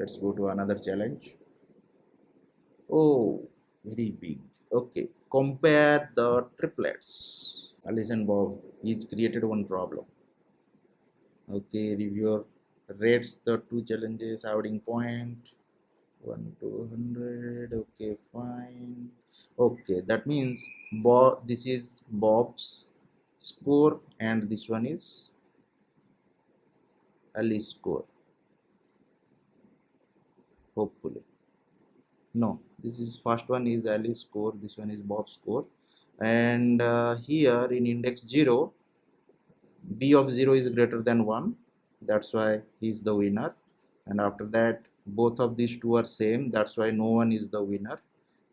Let's go to another challenge. Oh, very big. Okay, compare the triplets. Listen, Bob, each created one problem. Okay, reviewer rates the two challenges, averaging point 1 to 100. Okay, fine. Okay, that means this is Bob's score and this one is Ali's score. Hopefully. No, this is first one is Ali's score, this one is Bob's score. And here in index 0, B of 0 is greater than 1. That's why he is the winner. And after that, both of these two are same. That's why no one is the winner.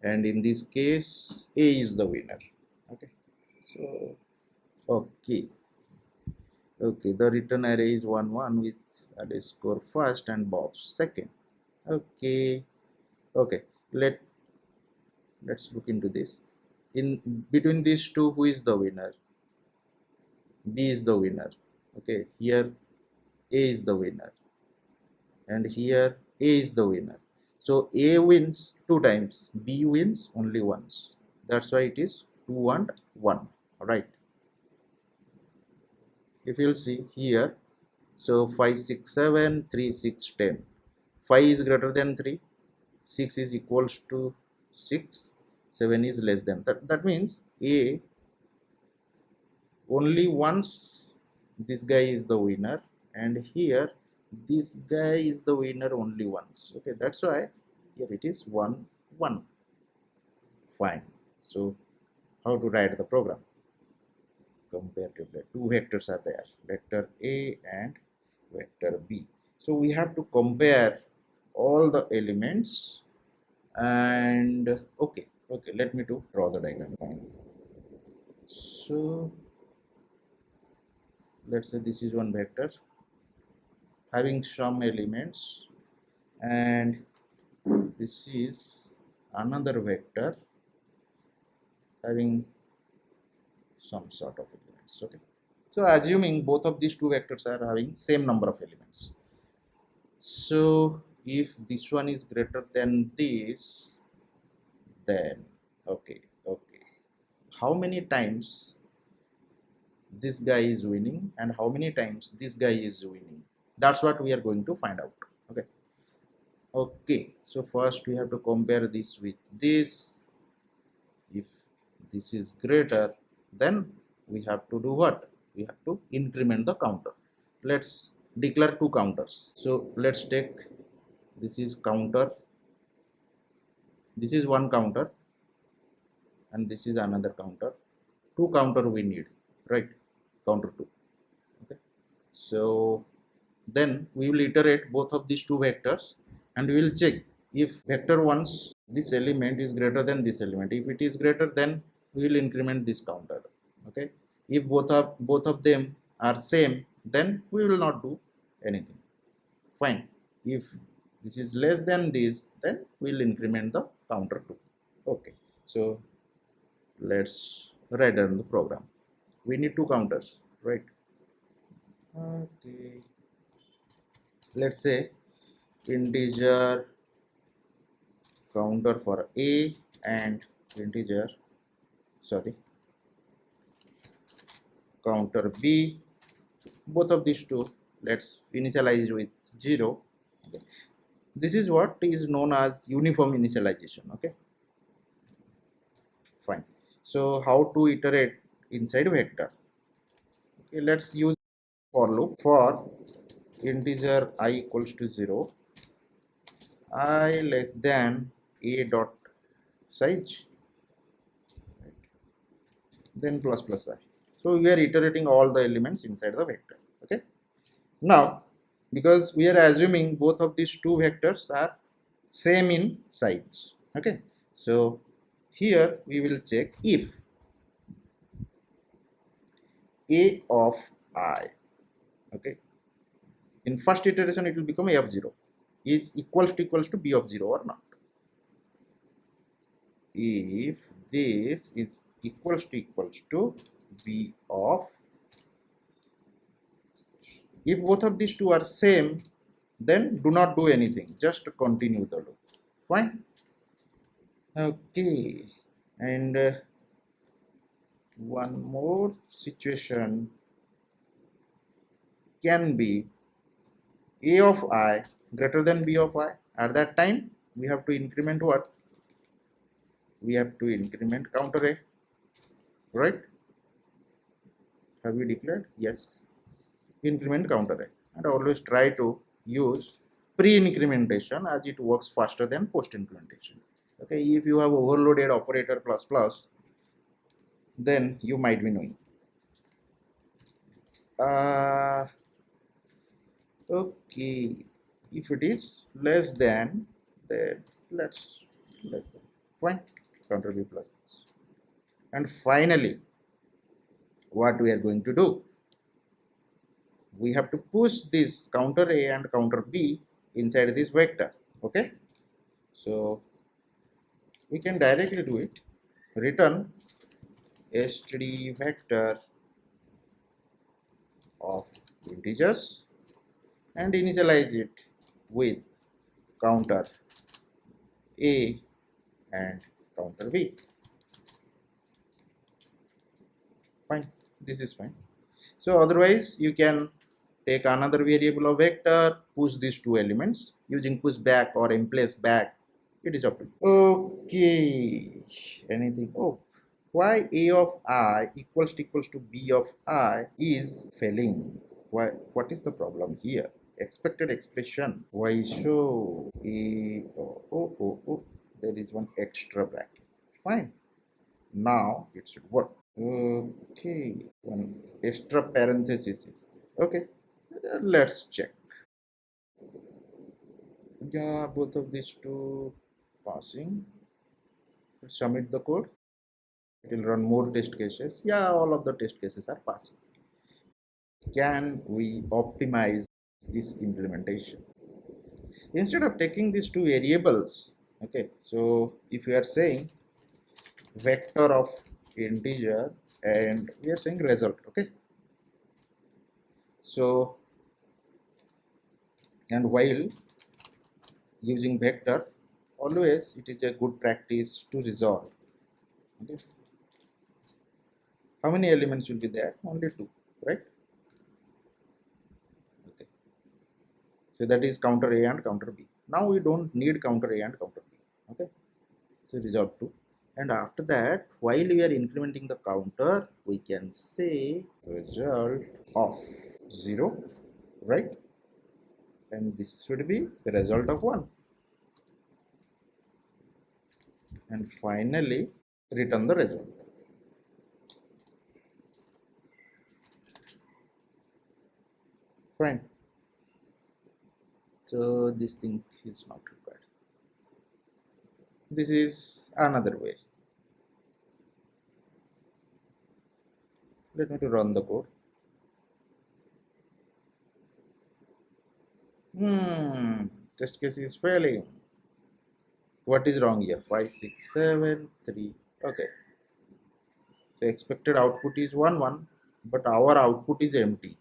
And in this case, A is the winner. Okay. So, okay. Okay, the return array is 1 1 with Ali's score first and Bob's second. Okay. Okay. Let's look into this. In between these two, who is the winner? B is the winner. Okay, here A is the winner, and here A is the winner. So A wins two times, B wins only once. That's why it is 2 and 1. Alright. If you'll see here, so 5, 6, 7, 3, 6, 10. 5 is greater than 3, 6 is equals to 6, 7 is less than. That means A only once this guy is the winner, and here this guy is the winner only once. Okay, that's why here it is 1 1. Fine. So how to write the program? Compare to the two vectors are there, vector A and vector B. So we have to compare all the elements, and okay, let me to draw the diagram. Fine. So let's say this is one vector having some elements, and this is another vector having some sort of elements. Okay, so assuming both of these two vectors are having same number of elements, so if this one is greater than this, then okay, how many times this guy is winning and how many times this guy is winning, that's what we are going to find out. Okay, so first we have to compare this with this. If this is greater, then we have to do what? We have to increment the counter. Let's declare two counters. So let's take, this is counter, this is one counter, and this is another counter. Two counter we need, right? Counter 2. Okay, so then we will iterate both of these two vectors, and we will check if vector 1's this element is greater than this element. If it is greater, then we will increment this counter. Okay, if both of them are same, then we will not do anything. Fine. If this is less than this, then we will increment the counter 2. Okay, so let's write down the program. We need two counters, right? Okay, let's say integer counter for A and integer counter B. Both of these two, let's initialize with 0. Okay. This is what is known as uniform initialization. Okay, fine. So how to iterate inside vector? Okay, let's use for loop. For integer I equals to 0, I less than a dot size, then plus plus I. So we are iterating all the elements inside the vector. Okay, now because we are assuming both of these two vectors are same in size. Okay, so here we will check if a of I, okay, in first iteration it will become a of 0 is equals to b of 0 or not. If this is equals to b of, if both of these two are same, then do not do anything, just continue the loop. Fine. Okay, and one more situation can be a of I greater than b of I. At that time we have to increment what? We have to increment counter A, right? Have we declared? Yes. Increment counter A, and always try to use pre-incrementation as it works faster than post-incrementation. Okay, if you have overloaded operator plus plus, then you might be knowing. Okay, if it is less than, then let's less than. Fine, counter B plus plus. And finally, what we are going to do? We have to push this counter A and counter B inside this vector. Okay, so we can directly do it. Return std vector of integers and initialize it with counter A and counter B. Fine, this is fine. So otherwise you can take another variable of vector, push these two elements using push back or emplace back. It is up to you. Okay, anything? Oh, why a of I equals to b of I is failing? Why? What is the problem here? Expected expression. Why so? There is one extra bracket. Fine. Now it should work. Okay, one extra parenthesis is there. Okay, let's check. Yeah, both of these two passing. Let's submit the code. It will run more test cases. Yeah, all of the test cases are passing. Can we optimize this implementation? Instead of taking these two variables, okay, so if you are saying vector of integer and we are saying result, okay, so and while using vector, always it is a good practice to resolve. Okay, how many elements will be there? Only two, right? Okay, so that is counter A and counter B. Now we don't need counter A and counter B. Okay, so resolve 2, and after that while we are incrementing the counter we can say result of 0, right? And this should be the result of 1, and finally return the result. Fine, so this thing is not required. This is another way. Let me to run the code. Test case is failing. What is wrong here? 5 6 7 3. Okay, so expected output is 1 1, but our output is empty.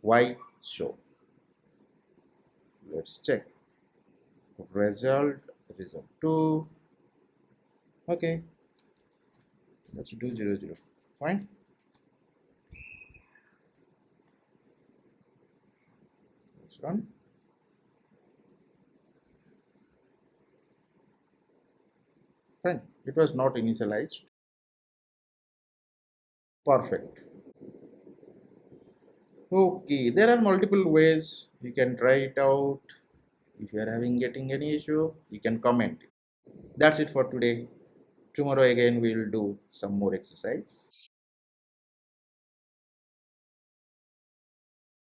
Why so? Let's check. Result 2. Okay, let's do 0 0. Fine. Let's run. Fine. It was not initialized. Perfect. Okay, there are multiple ways you can try it out. If you are getting any issue, you can comment. That's it for today. Tomorrow again we will do some more exercise.